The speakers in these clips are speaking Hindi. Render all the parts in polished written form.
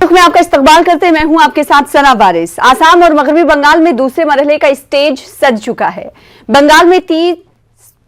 रुख में आपका इस्तकबाल करते हैं। मैं हूं आपके साथ सना वारिस। आसाम और मगरबी बंगाल में दूसरे मरहले का स्टेज सज चुका है। बंगाल में 30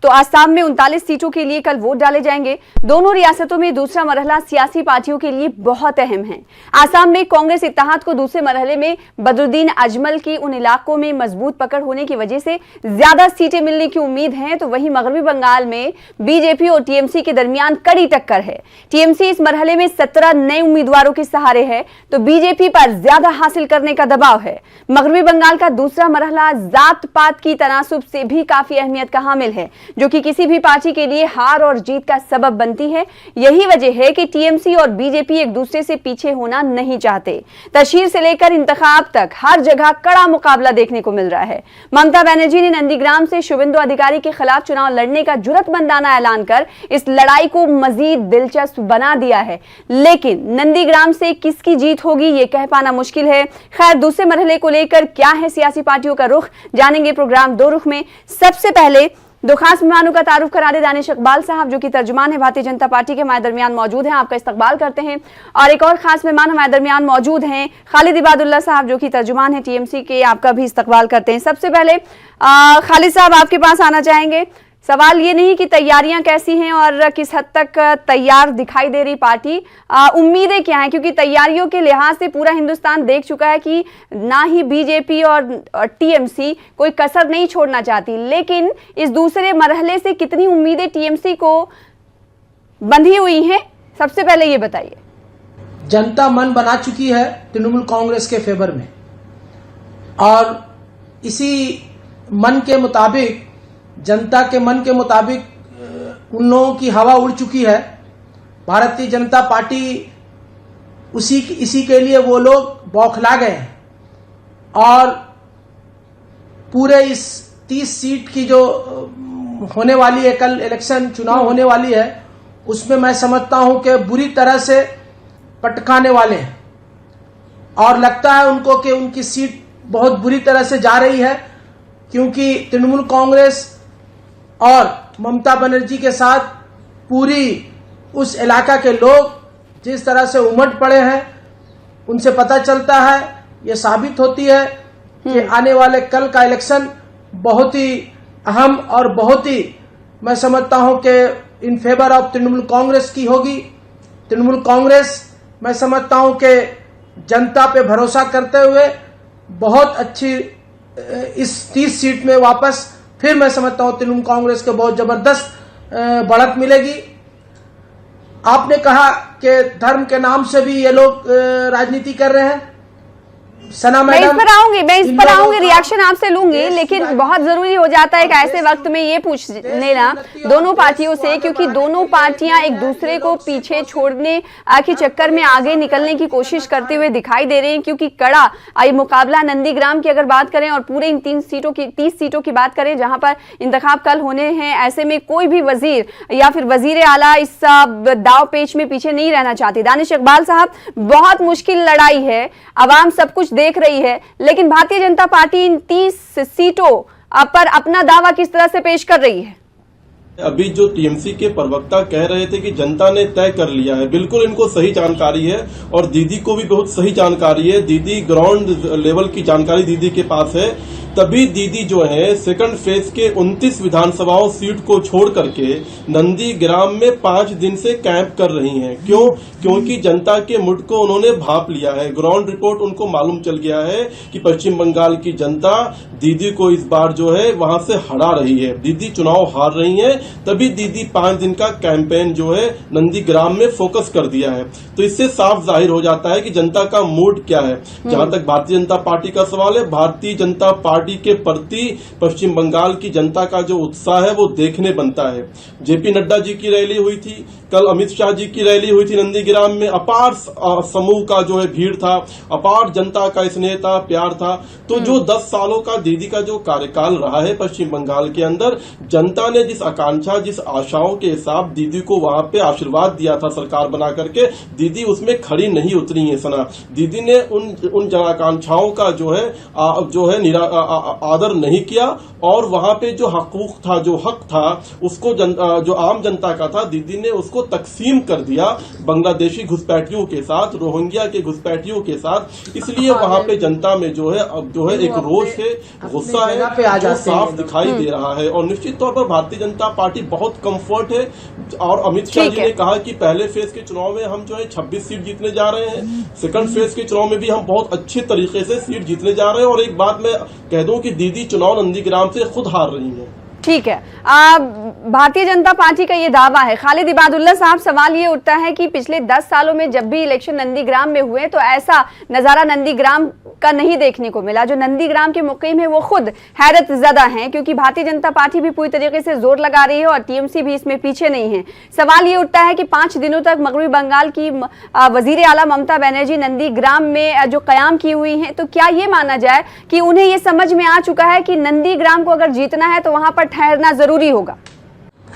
तो आसाम में 39 सीटों के लिए कल वोट डाले जाएंगे। दोनों रियासतों में दूसरा मरहला सियासी पार्टियों के लिए बहुत अहम है। आसाम में कांग्रेस इत्तेहाद को दूसरे मरहले में बदरुद्दीन अजमल की उन इलाकों में मजबूत पकड़ होने की वजह से ज्यादा सीटें मिलने की उम्मीद है, तो वहीं मगरबी बंगाल में बीजेपी और टीएमसी के दरमियान कड़ी टक्कर है। टीएमसी इस मरहले में 17 नए उम्मीदवारों के सहारे है, तो बीजेपी पर ज्यादा हासिल करने का दबाव है। मगरबी बंगाल का दूसरा मरहला जात पात की तनासुब से भी काफी अहमियत का हामिल है, जो कि किसी भी पार्टी के लिए हार और जीत का सबब बनती है। यही वजह है कि टीएमसी और बीजेपी एक दूसरे से पीछे होना नहीं चाहते। तशहीर से लेकर इंतखाब तक हर जगह कड़ा मुकाबला देखने को मिल रहा है। ममता बनर्जी ने नंदीग्राम से शुभेंदु अधिकारी के खिलाफ चुनाव लड़ने का जुर्रतमंदाना ऐलान कर इस लड़ाई को मजीद दिलचस्प बना दिया है, लेकिन नंदीग्राम से किसकी जीत होगी ये कह पाना मुश्किल है। खैर, दूसरे मरहले को लेकर क्या है सियासी पार्टियों का रुख, जानेंगे प्रोग्राम दो रुख में। सबसे पहले दो खास मेहमानों का तारुफ करा दे। दानिश इकबाल साहब जो कि तर्जुमान है भारतीय जनता पार्टी के, हमारे दरमियान मौजूद हैं, आपका इस्तकबाल करते हैं। और एक और खास मेहमान हमारे दरमियान मौजूद हैं, खालिद इबादुल्ला साहब जो कि तर्जुमान है टीएमसी के, आपका भी इस्तकबाल करते हैं। सबसे पहले खालिद साहब आपके पास आना चाहेंगे। सवाल ये नहीं कि तैयारियां कैसी हैं और किस हद तक तैयार दिखाई दे रही पार्टी, उम्मीदें क्या हैं, क्योंकि तैयारियों के लिहाज से पूरा हिंदुस्तान देख चुका है कि ना ही बीजेपी और टीएमसी कोई कसर नहीं छोड़ना चाहती, लेकिन इस दूसरे मरहले से कितनी उम्मीदें टीएमसी को बंधी हुई हैं, सबसे पहले ये बताइए। जनता मन बना चुकी है तृणमूल कांग्रेस के फेवर में, और इसी मन के मुताबिक, जनता के मन के मुताबिक उन लोगों की हवा उड़ चुकी है। भारतीय जनता पार्टी इसी के लिए वो लोग बौखला गए हैं, और पूरे इस 30 सीट की जो होने वाली है, कल इलेक्शन चुनाव होने वाली है, उसमें मैं समझता हूं कि बुरी तरह से पटकाने वाले हैं, और लगता है उनको कि उनकी सीट बहुत बुरी तरह से जा रही है, क्योंकि तृणमूल कांग्रेस और ममता बनर्जी के साथ पूरी उस इलाका के लोग जिस तरह से उमड़ पड़े हैं, उनसे पता चलता है, ये साबित होती है कि आने वाले कल का इलेक्शन बहुत ही अहम और बहुत ही, मैं समझता हूं कि in favour of Trinamool Congress की होगी। तृणमूल कांग्रेस, मैं समझता हूं कि जनता पे भरोसा करते हुए बहुत अच्छी इस 30 सीट में वापस फिर मैं समझता हूं तृणमूल कांग्रेस को बहुत जबरदस्त बढ़त मिलेगी। आपने कहा कि धर्म के नाम से भी ये लोग राजनीति कर रहे हैं। सना मैडम, मैं इस पर आऊंगी, रिएक्शन आपसे लूंगी, लेकिन बहुत जरूरी हो जाता है कि ऐसे वक्त में ये पूछने ना दोनों पार्टियों से, क्योंकि दोनों पार्टियां एक दूसरे को पीछे छोड़ने के चक्कर में आगे निकलने की कोशिश करते हुए दिखाई दे रहे हैं, क्योंकि कड़ा ये मुकाबला नंदीग्राम की अगर बात करें और पूरे इन 30 सीटों की बात करें जहां पर इंतखाब कल होने हैं, ऐसे में कोई भी वजीर या फिर वजीर आला इस दाव पेच में पीछे नहीं रहना चाहती। दानिश इकबाल साहब, बहुत मुश्किल लड़ाई है, अवाम सब कुछ देख रही है, लेकिन भारतीय जनता पार्टी इन 30 सीटों पर अपना दावा किस तरह से पेश कर रही है? अभी जो टीएमसी के प्रवक्ता कह रहे थे कि जनता ने तय कर लिया है, बिल्कुल इनको सही जानकारी है, और दीदी को भी बहुत सही जानकारी है। दीदी ग्राउंड लेवल की जानकारी दीदी के पास है, तभी दीदी जो है सेकंड फेज के 29 विधानसभाओं सीट को छोड़ करके नंदीग्राम में 5 दिन से कैंप कर रही हैं। क्यों? क्योंकि जनता के मुड को उन्होंने भांप लिया है। ग्राउंड रिपोर्ट उनको मालूम चल गया है कि पश्चिम बंगाल की जनता दीदी को इस बार जो है वहां से हरा रही है, दीदी चुनाव हार रही है, तभी दीदी 5 दिन का कैंपेन जो है नंदीग्राम में फोकस कर दिया है। तो इससे साफ जाहिर हो जाता है कि जनता का मूड क्या है। जहां तक भारतीय जनता पार्टी का सवाल है, भारतीय जनता पार्टी के प्रति पश्चिम बंगाल की जनता का जो उत्साह है वो देखने बनता है। जेपी नड्डा जी की रैली हुई थी, कल अमित शाह जी की रैली हुई थी नंदीग्राम में, अपार समूह का जो है भीड़ था, अपार जनता का स्नेह था, प्यार था। तो जो 10 सालों का दीदी का जो कार्यकाल रहा है पश्चिम बंगाल के अंदर, जनता ने जिस आकांक्षा, जिस आशाओं के हिसाब दीदी को वहां पे आशीर्वाद दिया था सरकार बना करके, दीदी उसमें खड़ी नहीं उतरी है। सना, दीदी ने उन जन आकांक्षाओं का जो है आदर नहीं किया, और वहां पे जो हकूक था, जो हक था, उसको जो आम जनता का था, दीदी ने उसको को तकसीम कर दिया बांग्लादेशी घुसपैठियों के साथ, रोहिंग्या के घुसपैठियों के साथ। इसलिए वहां पे जनता में जो है अब जो है एक रोष है, गुस्सा है, जो साफ दिखाई दे रहा है। और निश्चित तौर पर भारतीय जनता पार्टी बहुत कंफर्ट है। और अमित शाह जी ने कहा कि पहले फेज के चुनाव में हम जो है 26 सीट जीतने जा रहे हैं, सेकंड फेज के चुनाव में भी हम बहुत अच्छे तरीके से सीट जीतने जा रहे हैं। और एक बात मैं कह दूं कि दीदी चुनाव नंदीग्राम से खुद हार रही है। ठीक है, भारतीय जनता पार्टी का ये दावा है। खालिद इबादुल्ला साहब, सवाल ये उठता है कि पिछले 10 सालों में जब भी इलेक्शन नंदीग्राम में हुए तो ऐसा नजारा नंदीग्राम का नहीं देखने को मिला। जो नंदीग्राम के मुकीम है वो खुद हैरत ज़दा हैं, क्योंकि भारतीय जनता पार्टी भी पूरी तरीके से जोर लगा रही है और टीएमसी भी इसमें पीछे नहीं है। सवाल ये उठता है कि 5 दिनों तक मगरबी बंगाल की वजीर आला ममता बनर्जी नंदीग्राम में जो कयाम की हुई है, तो क्या ये माना जाए कि उन्हें ये समझ में आ चुका है कि नंदीग्राम को अगर जीतना है तो वहां पर ठहरना जरूरी होगा?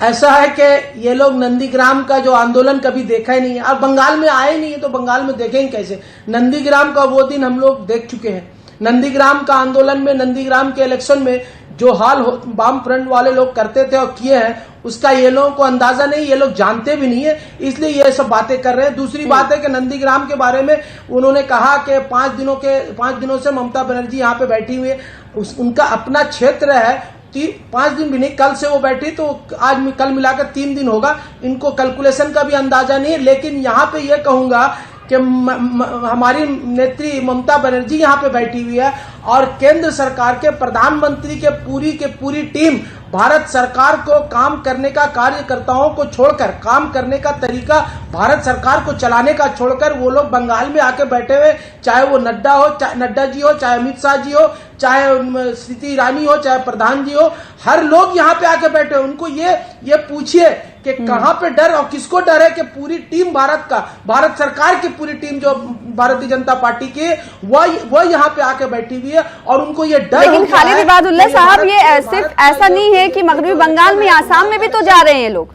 ऐसा है कि ये लोग नंदीग्राम का जो आंदोलन कभी देखा ही नहीं है और बंगाल में आए नहीं है, तो बंगाल में देखेंगे कैसे? नंदीग्राम का वो दिन हम लोग देख चुके हैं। नंदीग्राम का आंदोलन में, नंदीग्राम के इलेक्शन में जो हाल वाम फ्रंट वाले लोग करते थे और किए हैं, उसका ये लोगों को अंदाजा नहीं, ये लोग जानते भी नहीं है, इसलिए ये सब बातें कर रहे हैं। दूसरी बात है कि नंदीग्राम के बारे में उन्होंने कहा कि 5 दिनों से ममता बनर्जी यहाँ पे बैठी हुई है, उनका अपना क्षेत्र है। 5 दिन भी नहीं, कल से वो बैठी, तो आज कल मिलाकर 3 दिन होगा। इनको कैलकुलेशन का भी अंदाजा नहीं है। लेकिन यहाँ पे ये कहूंगा कि हमारी नेत्री ममता बनर्जी यहाँ पे बैठी हुई है और केंद्र सरकार के प्रधानमंत्री के पूरी टीम भारत सरकार को काम करने का, कार्यकर्ताओं को छोड़कर, काम करने का तरीका भारत सरकार को चलाने का छोड़कर वो लोग बंगाल में आके बैठे हुए, चाहे वो नड्डा जी हो, चाहे अमित शाह जी हो, चाहे स्मृति ईरानी हो, चाहे प्रधान जी हो, हर लोग यहाँ पे आके बैठे। उनको ये पूछिए कि कहाँ पे डर और किसको डर है कि पूरी टीम भारत सरकार की पूरी टीम जो भारतीय जनता पार्टी की वो यहाँ पे आके बैठी हुई है और उनको ये डर। लेकिन खालिद इबादुल्ला साहब, ये सिर्फ ऐसा नहीं है कि मगरबी बंगाल में, आसाम में भी तो जा रहे हैं लोग।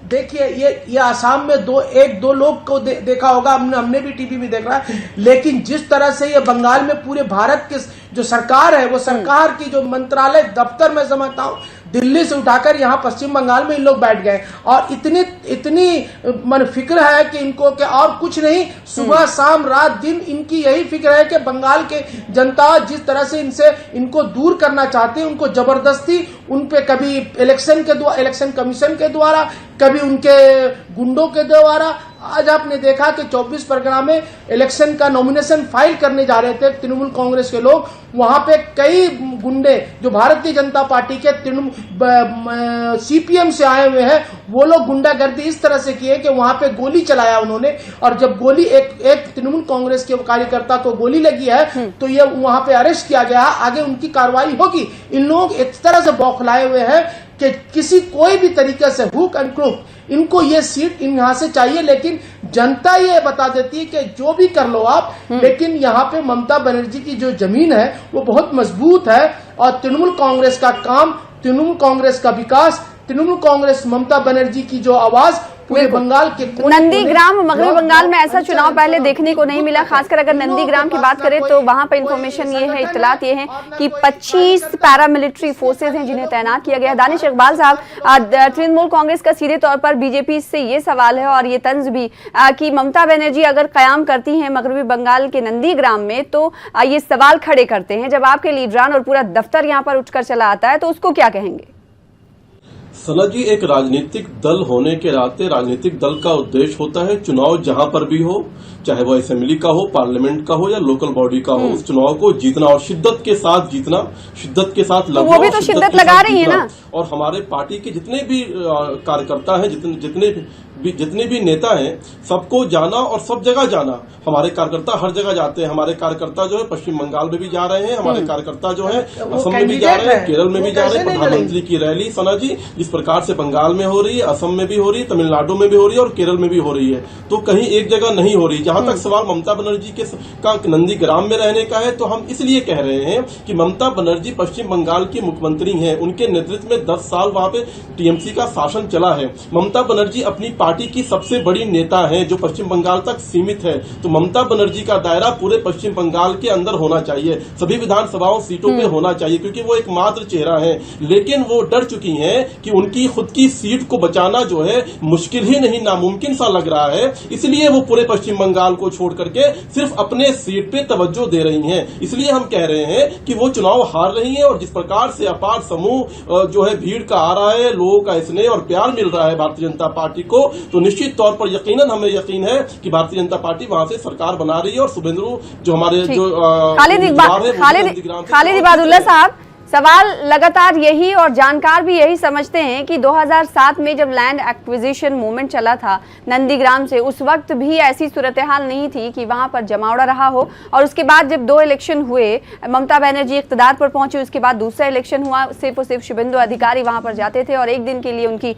देखिए, ये आसाम में 1-2 लोग को देखा होगा, हमने भी टीवी में देख रहा है। लेकिन जिस तरह से ये बंगाल में पूरे भारत के जो सरकार है, वो सरकार की जो मंत्रालय दफ्तर में समझता हूँ, दिल्ली से उठाकर यहाँ पश्चिम बंगाल में इन लोग बैठ गए और इतनी मन फिक्र है कि इनको के और कुछ नहीं, सुबह शाम रात दिन इनकी यही फिक्र है कि बंगाल के जनता जिस तरह से इनको दूर करना चाहती है, उनको जबरदस्ती उन पे कभी इलेक्शन कमीशन के द्वारा, कभी उनके गुंडों के द्वारा। आज आपने देखा कि 24 परगना में इलेक्शन का नॉमिनेशन फाइल करने जा रहे थे तृणमूल कांग्रेस के लोग, वहां पे कई गुंडे जो भारतीय जनता पार्टी के सीपीएम से आए हुए हैं, वो लोग गुंडागर्दी इस तरह से किए कि वहां पे गोली चलाया उन्होंने। और जब गोली एक तृणमूल कांग्रेस के कार्यकर्ता को गोली लगी है तो ये वहां पे अरेस्ट किया गया, आगे उनकी कार्रवाई होगी। इन लोग इस तरह से बौखलाए हुए हैं कि कोई भी तरीके से हुक एंड क्रूक इनको ये सीट यहाँ से चाहिए। लेकिन जनता ये बता देती है कि जो भी कर लो आप, लेकिन यहाँ पे ममता बनर्जी की जो जमीन है वो बहुत मजबूत है और तृणमूल कांग्रेस का काम, तृणमूल कांग्रेस का विकास, तृणमूल कांग्रेस ममता बनर्जी की जो आवाज पूरे बंगाल के नंदीग्राम, मगरबी बंगाल में ऐसा चुनाव पहले देखने को नहीं मिला। खासकर अगर नंदीग्राम की बात करें तो वहां पर इंफॉर्मेशन ये है, इत्तलात ये है कि 25 पैरामिलिट्री फोर्सेज हैं जिन्हें तैनात किया गया है। दानिश इकबाल साहब, तृणमूल कांग्रेस का सीधे तौर पर बीजेपी से ये सवाल है और ये तंज भी कि ममता बनर्जी अगर कयाम करती हैं मगरबी बंगाल के नंदीग्राम में तो ये सवाल खड़े करते हैं, जब आपके लीडरान और पूरा दफ्तर यहाँ पर उठकर चला आता है तो उसको क्या कहेंगे? सना जी, एक राजनीतिक दल होने के नाते राजनीतिक दल का उद्देश्य होता है चुनाव जहां पर भी हो, चाहे वो असेंबली का हो, पार्लियामेंट का हो या लोकल बॉडी का हो, उस चुनाव को जीतना और शिद्दत के साथ जीतना, शिद्दत के साथ लड़ना। वो भी तो शिद्दत लगा रही है ना। और हमारे पार्टी के जितने भी कार्यकर्ता हैं, जितने भी नेता हैं, सबको जाना और सब जगह जाना। हमारे कार्यकर्ता हर जगह जाते हैं। हमारे कार्यकर्ता जो है पश्चिम बंगाल में भी जा रहे हैं, हमारे कार्यकर्ता जो है असम में भी जा रहे हैं, केरल में भी जा रहे हैं। प्रधानमंत्री की रैली, सना जी, जिस प्रकार से बंगाल में हो रही है, असम में भी हो रही है, तमिलनाडु में भी हो रही है और केरल में भी हो रही है, तो कहीं एक जगह नहीं हो रही। जहां तक सवाल ममता बनर्जी का नंदीग्राम में रहने का है, तो हम इसलिए कह रहे हैं कि ममता बनर्जी पश्चिम बंगाल की मुख्यमंत्री हैं। उनके नेतृत्व में 10 साल वहां पे टीएमसी का शासन चला है। ममता बनर्जी अपनी पार्टी की सबसे बड़ी नेता हैं, जो पश्चिम बंगाल तक सीमित है, तो ममता बनर्जी का दायरा पूरे पश्चिम बंगाल के अंदर होना चाहिए, सभी विधानसभाओं सीटों पे होना चाहिए, क्योंकि वो एकमात्र चेहरा है। लेकिन वो डर चुकी हैं कि उनकी खुद की सीट को बचाना जो है मुश्किल ही नहीं, नामुमकिन सा लग रहा है, इसलिए वो पूरे पश्चिम बंगाल को छोड़ करके सिर्फ अपने सीट पे तवज्जो दे रही हैं। इसलिए हम कह रहे हैं कि वो चुनाव हार रही हैं, और जिस प्रकार से अपार समूह जो है भीड़ का आ रहा है, लोगों का स्नेह और प्यार मिल रहा है भारतीय जनता पार्टी को, तो निश्चित तौर पर यकीनन हमें यकीन है कि भारतीय जनता पार्टी वहां से सरकार बना रही है। और शुभेंदु जो हमारे जो खालिद इबादुल्ला साहब, सवाल लगातार यही और जानकार भी यही समझते हैं कि 2007 में जब लैंड एक्विजिशन मूवमेंट चला था नंदीग्राम से, उस वक्त भी ऐसी सूरत हाल नहीं थी कि वहां पर जमावड़ा रहा हो, और उसके बाद जब 2 इलेक्शन हुए, ममता बनर्जी इख्तिदार पर पहुंची, उसके बाद दूसरा इलेक्शन हुआ, सिर्फ और सिर्फ शुभेंदु अधिकारी वहां पर जाते थे और एक दिन के लिए उनकी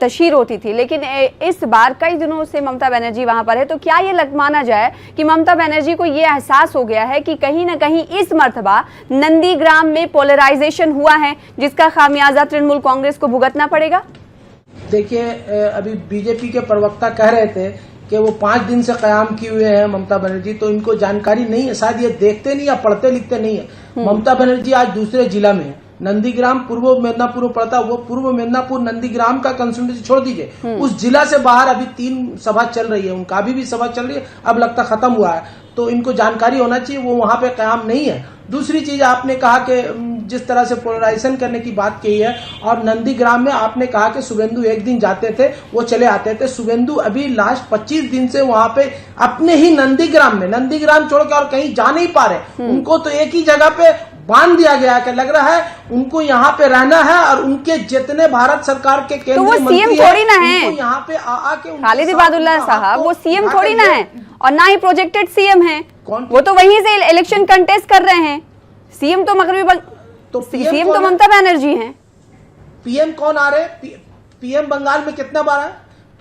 तशहीर होती थी। लेकिन इस बार कई दिनों से ममता बनर्जी वहां पर है, तो क्या ये माना जाए कि ममता बनर्जी को ये एहसास हो गया है कि कहीं ना कहीं इस मर्तबा नंदीग्राम में पोलराइजेशन हुआ है, जिसका खामियाजा तृणमूल कांग्रेस को भुगतना पड़ेगा? देखिए, अभी बीजेपी के प्रवक्ता कह रहे थे कि वो 5 दिन से कयाम किए हुए हैं ममता बनर्जी, तो इनको जानकारी नहीं है, शायद ये देखते नहीं या पढ़ते लिखते नहीं है। ममता बनर्जी आज दूसरे जिला में है, नंदीग्राम पूर्व मेदिनीपुर पड़ता, वो पूर्व मेदिनीपुर नंदीग्राम का कंस्टिट्यूंसी छोड़ दीजिए, उस जिला से बाहर अभी 3 सभा चल रही है, उनका अभी भी सभा चल रही है, अब लगता खत्म हुआ है, तो इनको जानकारी होना चाहिए, वो वहां पे कयाम नहीं है। दूसरी चीज, आपने कहा कि जिस तरह से पोलराइजेशन करने की बात कही है, और नंदीग्राम में आपने कहा कि शुभेंदु एक दिन जाते थे वो चले आते थे। शुभेंदु अभी लास्ट 25 दिन से वहां पे अपने ही नंदीग्राम छोड़ के और कहीं जा नहीं पा रहे, उनको तो एक ही जगह पे बांध दिया गया है, लग रहा है उनको यहाँ पे रहना है, और उनके जितने भारत सरकार के केंद्रीय मंत्री थोड़ी ना है, यहाँ पे आके खालिद इबादुल्ला साहब वो सीएम थोड़ी ना है, और ना ही प्रोजेक्टेड सीएम है, वो तो वहीं से इलेक्शन कंटेस्ट कर रहे हैं। सीएम तो सीएम तो ममता बनर्जी हैं। पीएम कौन आ रहे? पीएम बंगाल में कितना बार है?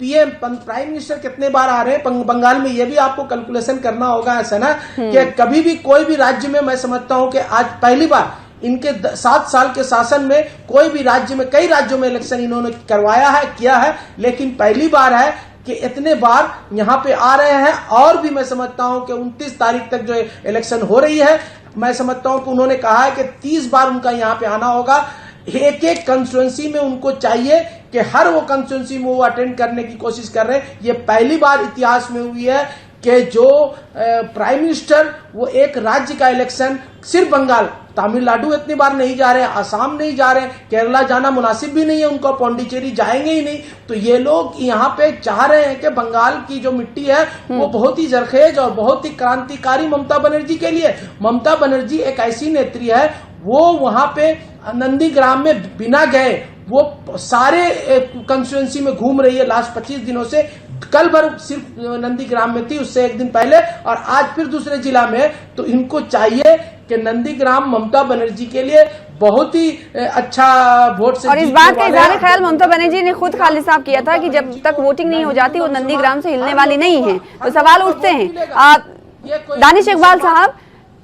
पीएम प्राइम मिनिस्टर कितने बार आ रहे हैं बंगाल में? ये भी आपको कैलकुलेशन करना होगा, ऐसा ना कि कभी भी कोई भी राज्य में, मैं समझता हूं कि आज पहली बार इनके 7 साल के शासन में कोई भी राज्य में, कई राज्यों में इलेक्शन इन्होंने करवाया है, किया है, लेकिन पहली बार है कि इतने बार यहाँ पे आ रहे हैं। और भी मैं समझता हूं कि 29 तारीख तक जो इलेक्शन हो रही है, मैं समझता हूं कि उन्होंने कहा है कि 30 बार उनका यहाँ पे आना होगा। एक कंस्टिट्यूंसी में उनको चाहिए कि हर वो कंस्टिट्यूंसी में वो अटेंड करने की कोशिश कर रहे हैं। ये पहली बार इतिहास में हुई है कि जो प्राइम मिनिस्टर वो एक राज्य का इलेक्शन, सिर्फ बंगाल, तमिलनाडु इतनी बार नहीं जा रहे, आसाम नहीं जा रहे, केरला जाना मुनासिब भी नहीं है उनको, पौंडीचेरी जाएंगे ही नहीं। तो ये लोग यहाँ पे चाह रहे हैं कि बंगाल की जो मिट्टी है वो बहुत ही जरखेज और बहुत ही क्रांतिकारी ममता बनर्जी के लिए। ममता बनर्जी एक ऐसी नेत्री है, वो वहां पे नंदीग्राम में बिना गए वो सारे कंस्टिट्यूंसी में घूम रही है लास्ट 25 दिनों से। कल भर सिर्फ नंदीग्राम में थी, उससे एक दिन पहले, और आज फिर दूसरे जिला में। तो इनको चाहिए कि नंदीग्राम ममता बनर्जी के लिए बहुत ही अच्छा वोट से, और इस बात का इज़हार ख्याल ममता बनर्जी ने खुद खालिद साहब किया था कि जब तक वोटिंग नहीं हो जाती वो नंदीग्राम से हिलने वाली नहीं है। तो सवाल उठते हैं दानिश इकबाल साहब,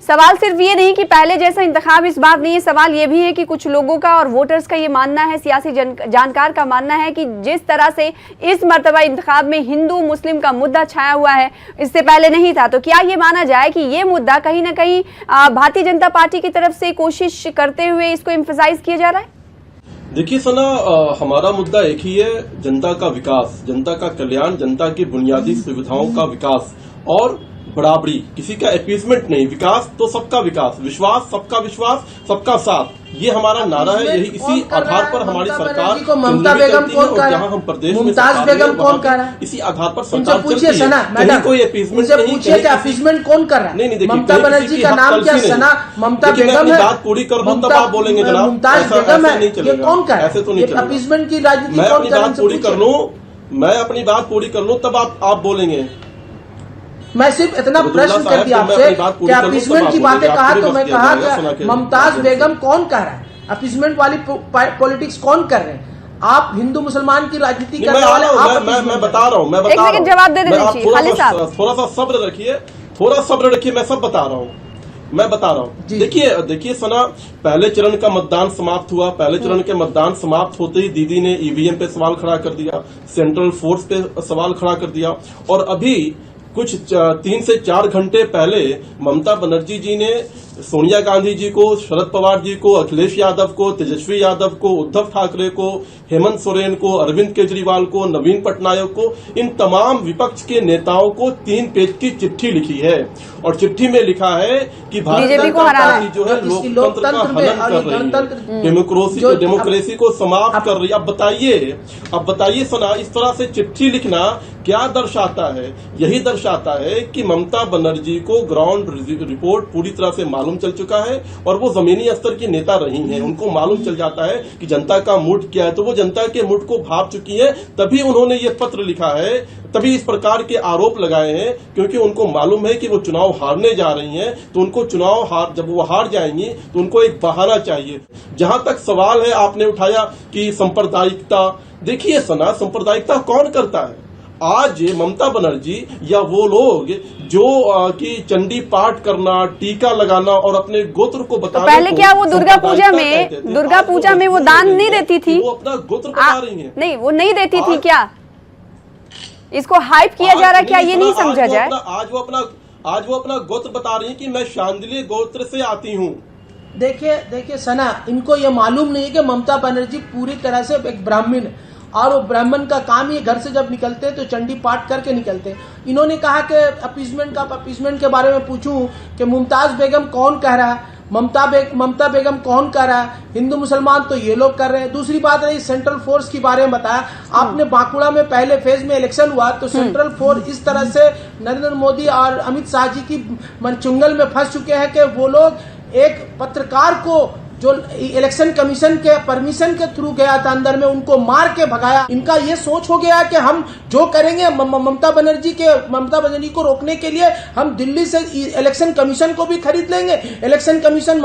सवाल सिर्फ ये नहीं कि पहले जैसा इंतखाब इस बार नहीं है, सवाल ये भी है कि कुछ लोगों का और वोटर्स का ये मानना है, सियासी जानकार का मानना है कि जिस तरह से इस मर्तबा इंतखाब में हिंदू मुस्लिम का मुद्दा छाया हुआ है, इससे पहले नहीं था, तो क्या ये माना जाए कि ये मुद्दा कहीं ना कहीं भारतीय जनता पार्टी की तरफ से कोशिश करते हुए इसको एम्फसाइज किया जा रहा है? देखिए सना, हमारा मुद्दा एक ही है, जनता का विकास, जनता का कल्याण, जनता की बुनियादी सुविधाओं का विकास और बराबरी, किसी का अपीसमेंट नहीं, विकास तो सबका विकास, विश्वास सबका विश्वास, सबका साथ, ये हमारा नारा है। यही इसी आधार पर हमारी सरकार को ममता बेगम कौन कर रहा है, जहां हम प्रदेश में मुमताज बेगम कौन कर रहा है, इसी आधार पर सरकार पूछिए सना मैडम, कोई अपीसमेंट नहीं, पूछिए कि अपीसमेंट कौन कर रहा है? नहीं, ममता बनर्जी का नाम क्या सना ममता बेगम है? बात पूरी कर दूं तब आप बोलेंगे जनाब, मुमताज बेगम है, ये कौन कर रहा है? ऐसे तो नहीं चलेगा। अपीसमेंट की राजनीति मैं कौन अपनी बात पूरी कर लूं, मैं अपनी बात पूरी कर लूं तब आप बोलेंगे। मैं सिर्फ इतना प्रश्न कर दिया आपसे कि अपीसमेंट की बातें कहा, तो मैं कहा कि मुमताज बेगम कौन कह रहा है? अपीसमेंट वाली पॉलिटिक्स कौन कर रहे हैं? आप हिंदू मुसलमान की राजनीति करने वाले, मैं बता रहा हूँ, एक सेकंड जवाब दे दीजिए खालिद साहब। थोड़ा सा सब्र रखिए, मैं सब बता रहा हूँ। मैं बता रहा हूँ। देखिए सना, पहले चरण का मतदान समाप्त हुआ। पहले चरण के मतदान समाप्त होते ही दीदी ने ईवीएम पे सवाल खड़ा कर दिया, सेंट्रल फोर्स पे सवाल खड़ा कर दिया, और अभी कुछ 3 से 4 घंटे पहले ममता बनर्जी जी ने सोनिया गांधी जी को, शरद पवार जी को, अखिलेश यादव को, तेजस्वी यादव को, उद्धव ठाकरे को, हेमंत सोरेन को, अरविंद केजरीवाल को, नवीन पटनायक को, इन तमाम विपक्ष के नेताओं को 3 पेज की चिट्ठी लिखी है, और चिट्ठी में लिखा है कि भारत सरकार जो है लोकतंत्र का हनन कर रही है, डेमोक्रेसी को समाप्त कर रही है। अब बताइए सना, इस तरह से चिट्ठी लिखना क्या दर्शाता है? यही दर्शाता है कि ममता बनर्जी को ग्राउंड रिपोर्ट पूरी तरह से मालूम चल चुका है, और वो जमीनी स्तर की नेता रही हैं। उनको मालूम चल जाता है कि जनता का मूड क्या है, तो वो जनता के मूड को भाप चुकी है, तभी उन्होंने ये पत्र लिखा है, तभी इस प्रकार के आरोप लगाए हैं, क्योंकि उनको मालूम है कि वो चुनाव हारने जा रही हैं। तो उनको जब वो हार जाएंगी तो उनको एक बहाना चाहिए। जहां तक सवाल है आपने उठाया कि सांप्रदायिकता, देखिए सना, सांप्रदायिकता कौन करता है? आज ममता बनर्जी या वो लोग जो कि चंडी पाठ करना, टीका लगाना और अपने गोत्र को बताना, तो पहले क्या वो दुर्गा पूजा में वो दान नहीं देती थी? वो अपना गोत्र बता रही है। नहीं, वो नहीं देती थी क्या? इसको हाइप किया जा रहा है क्या? ये नहीं समझा जाए। आज वो अपना गोत्र बता रही है कि मैं शांडिल्य गोत्र से आती हूँ। देखिए सना, इनको ये मालूम नहीं है कि ममता बनर्जी पूरी तरह से एक ब्राह्मण है, और वो ब्राह्मण का काम ये घर से जब निकलते हैं तो चंडी पाठ करके निकलते हैं। इन्होंने कहा कि अपीसमेंट के बारे में पूछूं कि मुमताज बेगम कौन कह रहा है, ममता बेगम कौन कर रहा है, हिंदू मुसलमान तो ये लोग कर रहे हैं। दूसरी बात रही सेंट्रल फोर्स के बारे में बताया आपने। बांकुड़ा में पहले फेज में इलेक्शन हुआ तो सेंट्रल फोर्स इस तरह से नरेंद्र मोदी और अमित शाह जी की चुंगल में फंस चुके हैं कि वो लोग एक पत्रकार को जो इलेक्शन कमीशन के परमिशन के थ्रू गया था अंदर में, उनको मार के भगाया। इनका ये सोच हो गया कि हम जो करेंगे ममता बनर्जी को रोकने के लिए हम दिल्ली से इलेक्शन कमीशन को भी खरीद लेंगे। इलेक्शन कमीशन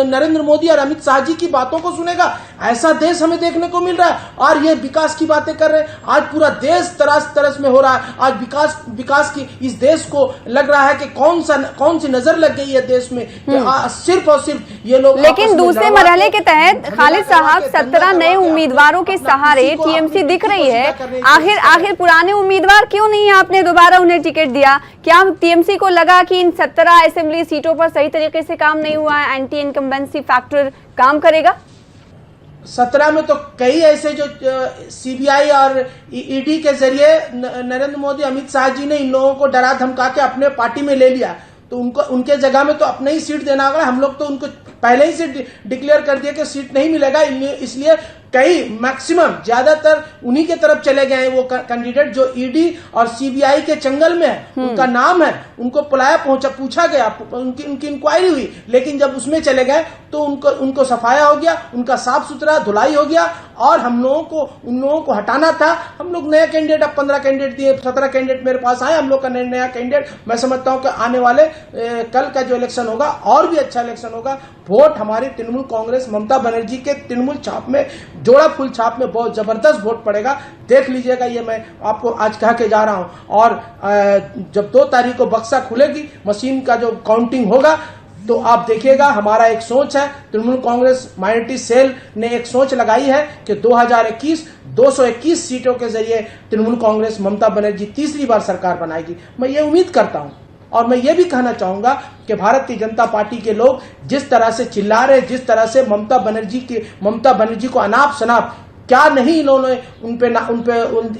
नरेंद्र मोदी और अमित शाह जी की बातों को सुनेगा। ऐसा देश हमें देखने को मिल रहा है, और ये विकास की बातें कर रहे हैं। आज पूरा देश तरस में हो रहा है। आज विकास की इस देश को लग रहा है कि कौन सी नजर लग गई है देश में, सिर्फ और सिर्फ ये लोग। लेकिन दूसरे मरहले के तहत खालिद साहब 17 नए उम्मीदवारों के सहारे टीएमसी दिख रही है। आखिर पुराने उम्मीदवार क्यों नहीं आपने दोबारा उन्हें टिकट दिया? क्या टीएमसी को लगा कि इन 17 असेंबली सीटों पर सही तरीके से काम नहीं हुआ है, एंटी इनकम्बेंसी फैक्टर काम करेगा? 17 में तो कई ऐसे जो सीबीआई और ईडी के जरिए नरेंद्र मोदी अमित शाह जी ने इन लोगों को डरा धमका के अपने पार्टी में ले लिया, तो उनके जगह में तो अपने ही सीट देना होगा। हम लोग तो उनको पहले ही से डिक्लेयर कर दिया कि सीट नहीं मिलेगा, इसलिए कई मैक्सिमम ज्यादातर उन्हीं के तरफ चले गए हैं वो कैंडिडेट जो ईडी और सीबीआई के चंगल में है। उनका नाम है, उनको बुलाया, पूछा गया, उनकी इंक्वायरी हुई, लेकिन जब उसमें चले गए तो उनको सफाया हो गया, उनका साफ सुथरा धुलाई हो गया। और उन लोगों को हटाना था। हम लोग नया कैंडिडेट, अब 15 कैंडिडेट दिए, 17 कैंडिडेट मेरे पास आए। हम लोग का नया कैंडिडेट, मैं समझता हूं कि आने वाले कल का जो इलेक्शन होगा और भी अच्छा इलेक्शन होगा। वोट हमारी तृणमूल कांग्रेस ममता बनर्जी के तृणमूल छाप में, जोड़ा फुल छाप में बहुत जबरदस्त वोट पड़ेगा। देख लीजिएगा, ये मैं आपको आज कह के जा रहा हूं। और जब 2 तारीख को बक्सा खुलेगी, मशीन का जो काउंटिंग होगा, तो आप देखिएगा हमारा एक सोच है, तृणमूल कांग्रेस माइनॉरिटी सेल ने एक सोच लगाई है कि 2021 221 सीटों के जरिए तृणमूल कांग्रेस ममता बनर्जी तीसरी बार सरकार बनाएगी। मैं ये उम्मीद करता हूं, और मैं ये भी कहना चाहूंगा कि भारतीय जनता पार्टी के लोग जिस तरह से चिल्ला रहे, जिस तरह से ममता बनर्जी को अनाप शनाप, क्या नहीं इन्होंने उन पे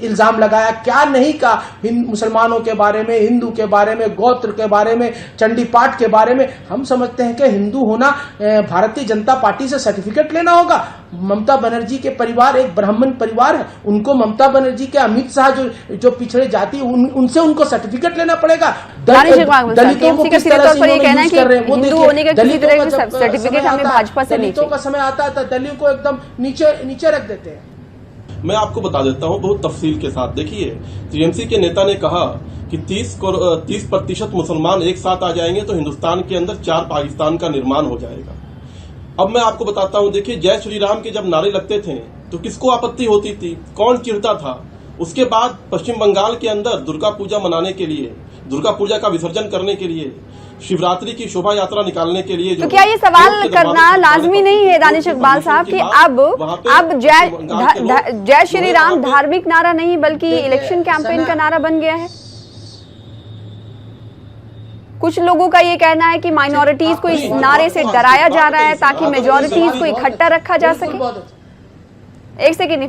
इल्जाम लगाया, क्या नहीं कहा मुसलमानों के बारे में, हिंदू के बारे में, गोत्र के बारे में, चंडी पाठ के बारे में। हम समझते हैं कि हिंदू होना भारतीय जनता पार्टी से सर्टिफिकेट लेना होगा। ममता बनर्जी के परिवार एक ब्राह्मण परिवार है, उनको ममता बनर्जी के अमित शाह जो पिछड़े जाति उनसे उनको सर्टिफिकेट लेना पड़ेगा। दलितों को किस तरह से यूज कर रहे हैं वो देखिए। दलितों का समय आता है तो दलितों को एकदम नीचे रख देते हैं। मैं आपको बता देता हूं बहुत तफसील के साथ। देखिए, टीएमसी के नेता ने कहा कि 30% मुसलमान एक साथ आ जाएंगे तो हिंदुस्तान के अंदर 4 पाकिस्तान का निर्माण हो जाएगा। अब मैं आपको बताता हूं, देखिए, जय श्री राम के जब नारे लगते थे तो किसको आपत्ति होती थी, कौन चिढ़ता था? उसके बाद पश्चिम बंगाल के अंदर दुर्गा पूजा मनाने के लिए दुर्गा पूजा का विसर्जन करने के लिए, शिवरात्रि की शोभा यात्रा निकालने के लिए। तो क्या ये सवाल करना लाजमी नहीं है दानिश इकबाल साहब कि अब जय श्री राम धार्मिक नारा नहीं बल्कि इलेक्शन कैंपेन का नारा बन गया है? कुछ लोगों का ये कहना है कि माइनॉरिटीज को इस नारे से डराया जा रहा है ताकि मेजॉरिटीज को इकट्ठा रखा जा सके। एक सेकेंड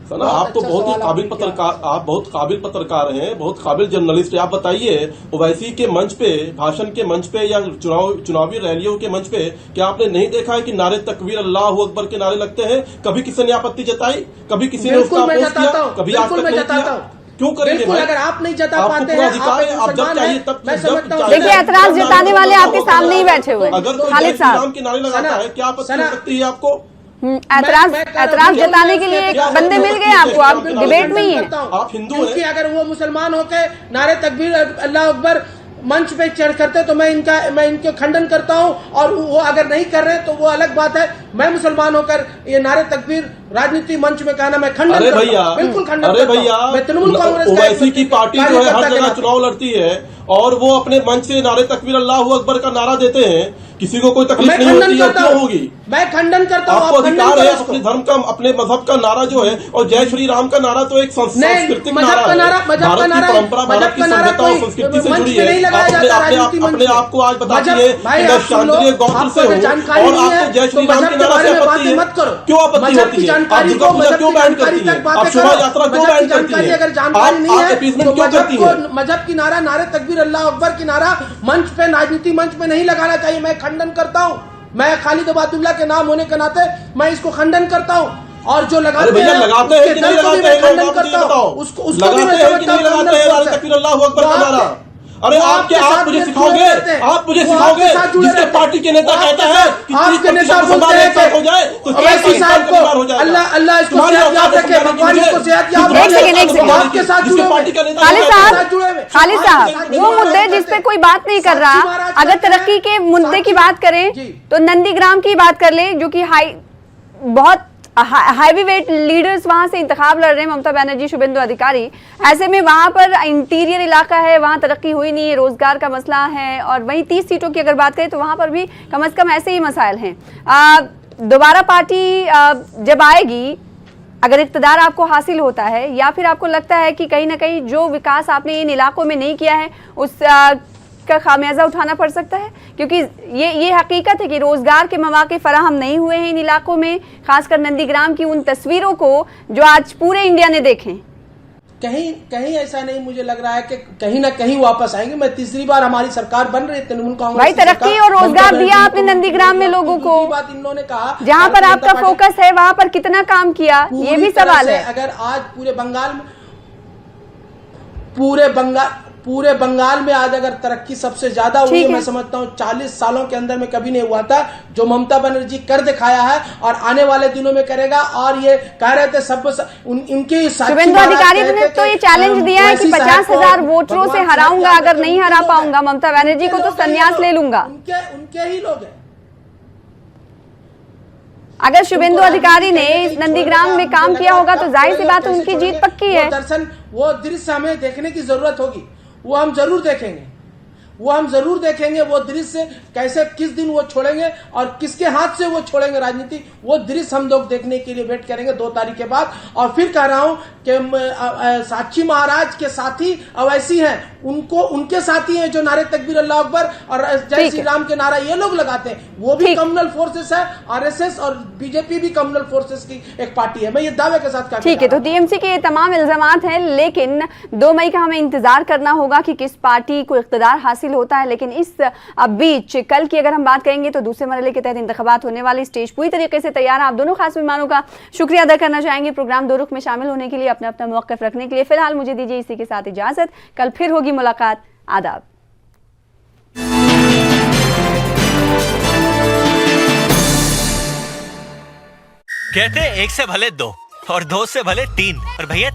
सना, आप तो बहुत ही काबिल पत्रकार, आप बहुत काबिल पत्रकार हैं, बहुत काबिल जर्नलिस्ट हैं। आप बताइए, ओवैसी के मंच पे, भाषण के मंच पे या चुनावी रैलियों के मंच पे क्या आपने नहीं देखा है कि नारे तकबीर अल्लाह अकबर के नारे लगते हैं? कभी किसी ने आपत्ति जताई? कभी किसी ने उसका अपोज किया? कभी आज तक नहीं किया? क्यों करेंगे भाई? अगर आप नहीं जता पाते हैं, आप जब चाहिए तब देखिए, ऐतराज जताने वाले आपके सामने ही बैठे हुए हैं। अगर खालिद साहब के नारे लगाता है, क्या आपत्ति हो सकती है आपको? ऐतराज जताने के लिए एक बंदे मिल गए आपको, आप डिबेट में ही है। आप हिंदू हैं। क्योंकि अगर वो मुसलमान होकर नारे तकबीर अल्लाह अकबर मंच पे चढ़ करते तो मैं इनके खंडन करता हूं, और वो अगर नहीं कर रहे तो वो अलग बात है। मैं मुसलमान होकर ये नारे तकबीर राजनीति मंच में कहना मैं खंडन करता हूं, बिल्कुल खंडन करता हूं। अरे भैया, मैं तृणमूल कांग्रेस ओवैसी की पार्टी जो है हर जगह चुनाव लड़ती है और वो अपने मंच से नारे तकबीर अल्लाह अकबर का नारा देते हैं। किसी को कोई तकलीफ नहीं होती है, क्यों होगी? मैं खंडन करता हूं। आपको अधिकार है अपने धर्म का, अपने मजहब का नारा जो है, और जय श्री राम का नारा तो एक सांस्कृतिक नारा है। भारत की परंपरा, भारत की सभ्यता और संस्कृति से जुड़ी है। अपने आप को आज बताइए कि मैं शांतिप्रिय गौत्र से हूँ और आपको जय श्री राम के नारा से आपत्ति है? क्यों आपत्ति होती है? आप दुर्गा पूजा क्यों बैन करती है? आप शोभा यात्रा क्यों बैन करती है? आप अपीसमेंट क्यों करती है? मजहब की नारा, नारे तकबीर अल्लाह अकबर की नारा मंच पे, राजनीति मंच पे नहीं लगाना चाहिए। मैं खंडन करता हूं। मैं खालिद अबादुल्ला के नाम होने के नाते मैं इसको खंडन करता हूं। और जो लगाते हैं, लगाते हैं कि नहीं लगाते हैं, खंडन करता हूं। उसको लगाते हैं कि नहीं लगाते हैं तकबीर अल्लाह अकबर का नारा? अरे आप मुझे सिखाओगे? आप मुझे सिखाओगे? जिसके पार्टी के नेता कहता है कि आपके नेता बोलते हैं कि हो जाए तो ओवैसी साहब को अल्लाह इसको सेहत याद रखे, भगवान इसको सेहत याद रखे। आपके साथ जुड़े खालिद साहब, वो मुद्दे जिस पे कोई बात नहीं कर रहा, अगर तरक्की के मुद्दे की बात करें तो नंदीग्राम की बात कर ले, जो कि बहुत हाईवी वेट लीडर्स वहां से इंतखाब लड़ रहे हैं, ममता बनर्जी, शुभेंदु अधिकारी। ऐसे में वहां पर इंटीरियर इलाका है, वहां तरक्की हुई नहीं है, रोजगार का मसला है। और वहीं 30 सीटों की अगर बात करें तो वहां पर भी कम से कम ऐसे ही मसाइल हैं। दोबारा पार्टी जब आएगी, अगर इक़्तिदार आपको हासिल होता है या फिर आपको लगता है कि कहीं ना कहीं जो विकास आपने इन इलाकों में नहीं किया है उस का खामियाजा उठाना पड़ सकता है, क्योंकि ये हकीकत है कि रोजगार के मौके फराहम नहीं हुए हैं इन इलाकों में, खासकर नंदीग्राम की उन तस्वीरों को जो आज पूरे इंडिया ने देखे। कहीं ऐसा नहीं मुझे लग रहा है कि कहीं ना कहीं वापस आएंगे। मैं तीसरी बार हमारी सरकार बन रही है, तृणमूल कांग्रेस भाई तरक्की और रोजगार दिया आपने नंदीग्राम में लोगों को, बात इन्होंने कहा जहां पर आपका फोकस है वहां पर कितना काम किया, ये भी सवाल है। अगर आज पूरे बंगाल में आज अगर तरक्की सबसे ज्यादा हुई है, मैं समझता हूँ 40 सालों के अंदर में कभी नहीं हुआ था। जो ममता बनर्जी कर दिखाया है और आने वाले दिनों में करेगा। और ये कह रहे थे उनकी शुभेंदु अधिकारी ने तो ये चैलेंज दिया है कि 50,000 वोटरों से हराऊंगा, अगर नहीं हरा पाऊंगा ममता बनर्जी को तो संन्यास ले लूंगा। उनके ही लोग हैं। अगर शुभेंदु अधिकारी ने इस नंदीग्राम में काम किया होगा तो जाहिर सी बात है उनकी जीत पक्की है। वो दृश्य हमें देखने की जरूरत होगी, वो हम जरूर देखेंगे। वो दृश्य कैसे, किस दिन वो छोड़ेंगे और किसके हाथ से वो छोड़ेंगे राजनीति, वो दृश्य हम लोग देखने के लिए वेट करेंगे 2 तारीख के बाद। और फिर कह रहा हूं कि साक्षी महाराज के साथी ओवैसी हैं, उनके साथी हैं जो नारे तकबीर अल्लाह अकबर और जय श्री राम के नारा ये लोग लगाते हैं। वो भी कम्युनल फोर्सेस है, आरएसएस और बीजेपी भी कम्युनल फोर्सेस की एक पार्टी है। मैं ये दावे के साथ ठीक है, तो टीएमसी के ये तमाम इल्जामात हैं, लेकिन 2 मई का हमें इंतजार करना होगा कि किस पार्टी को इख्तिदार हासिल होता है। लेकिन इस बीच कल की अगर हम बात करेंगे तो दूसरे मरहले के तहत इंतखाबात होने वाली स्टेज पूरी तरीके से तैयार है। आप दोनों खास मेहमानों का शुक्रिया अदा करना चाहेंगे प्रोग्राम दो रुख में शामिल होने के लिए, अपना अपना मौक़िफ़ रखने के लिए। फिलहाल मुझे दीजिए इसी के साथ इजाजत, कल फिर होगी मुलाकात। आदाब। कहते 1 से भले 2 और 2 से भले 3 और भैया